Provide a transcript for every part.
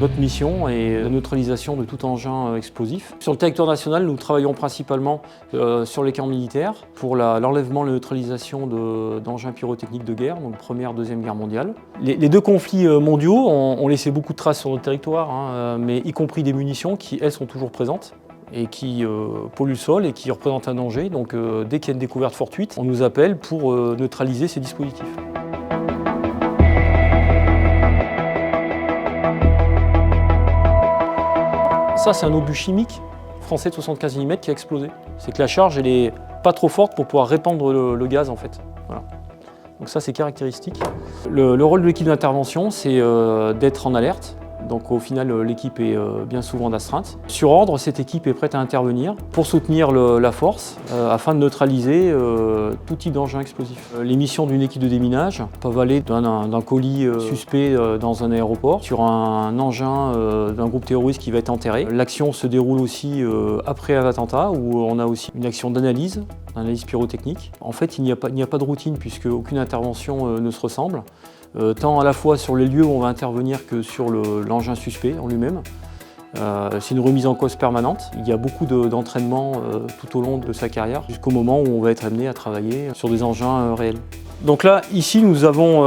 Notre mission est la neutralisation de tout engin explosif. Sur le territoire national, nous travaillons principalement sur les camps militaires pour l'enlèvement et la neutralisation d'engins pyrotechniques de guerre, donc Première, Deuxième Guerre mondiale. Les deux conflits mondiaux ont laissé beaucoup de traces sur notre territoire, mais y compris des munitions qui, elles, sont toujours présentes et qui polluent le sol et qui représentent un danger. Donc dès qu'il y a une découverte fortuite, on nous appelle pour neutraliser ces dispositifs. Ça, c'est un obus chimique français de 75 mm qui a explosé. C'est que la charge, elle est pas trop forte pour pouvoir répandre le gaz, en fait. Voilà. Donc ça, c'est caractéristique. Le rôle de l'équipe d'intervention, c'est d'être en alerte. Donc au final, l'équipe est bien souvent d'astreinte. Sur ordre, cette équipe est prête à intervenir pour soutenir la force afin de neutraliser tout type d'engin explosif. Les missions d'une équipe de déminage peuvent aller d'un colis suspect dans un aéroport sur un engin d'un groupe terroriste qui va être enterré. L'action se déroule aussi après un attentat où on a aussi une action d'analyse pyrotechnique. En fait, il n'y a pas de routine puisque aucune intervention ne se ressemble. Tant à la fois sur les lieux où on va intervenir que sur l'engin suspect en lui-même. C'est une remise en cause permanente. Il y a beaucoup d'entraînement tout au long de sa carrière, jusqu'au moment où on va être amené à travailler sur des engins réels. Donc là, ici, nous avons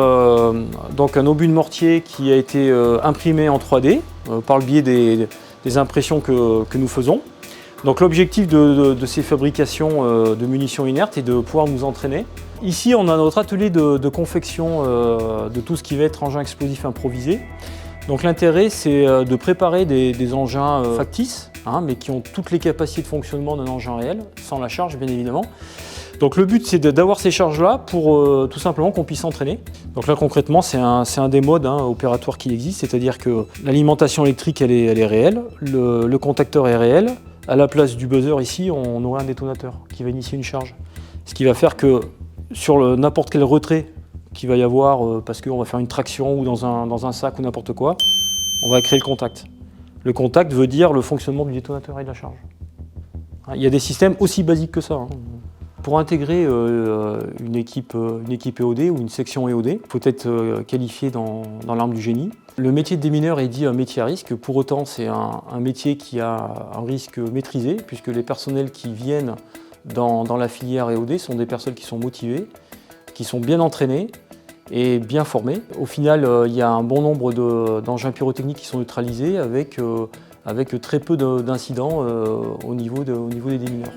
donc un obus de mortier qui a été imprimé en 3D par le biais des impressions que nous faisons. Donc l'objectif de ces fabrications de munitions inertes est de pouvoir nous entraîner. Ici, on a notre atelier de confection de tout ce qui va être engin explosif improvisé. Donc l'intérêt, c'est de préparer des engins factices, mais qui ont toutes les capacités de fonctionnement d'un engin réel, sans la charge bien évidemment. Donc le but, c'est d'avoir ces charges-là pour tout simplement qu'on puisse s'entraîner. Donc là concrètement, c'est un des modes opératoires qui existe, c'est-à-dire que l'alimentation électrique, elle est réelle, le contacteur est réel. À la place du buzzer ici, on aurait un détonateur qui va initier une charge. Ce qui va faire que sur n'importe quel retrait qu'il va y avoir, parce qu'on va faire une traction ou dans un sac ou n'importe quoi, on va créer le contact. Le contact veut dire le fonctionnement du détonateur et de la charge. Il y a des systèmes aussi basiques que ça. Pour intégrer une équipe EOD ou une section EOD, il faut être qualifié dans l'arme du génie. Le métier de démineur est dit un métier à risque, pour autant c'est un métier qui a un risque maîtrisé, puisque les personnels qui viennent dans la filière EOD sont des personnes qui sont motivées, qui sont bien entraînées et bien formées. Au final, il y a un bon nombre d'engins pyrotechniques qui sont neutralisés avec très peu d'incidents au niveau des démineurs.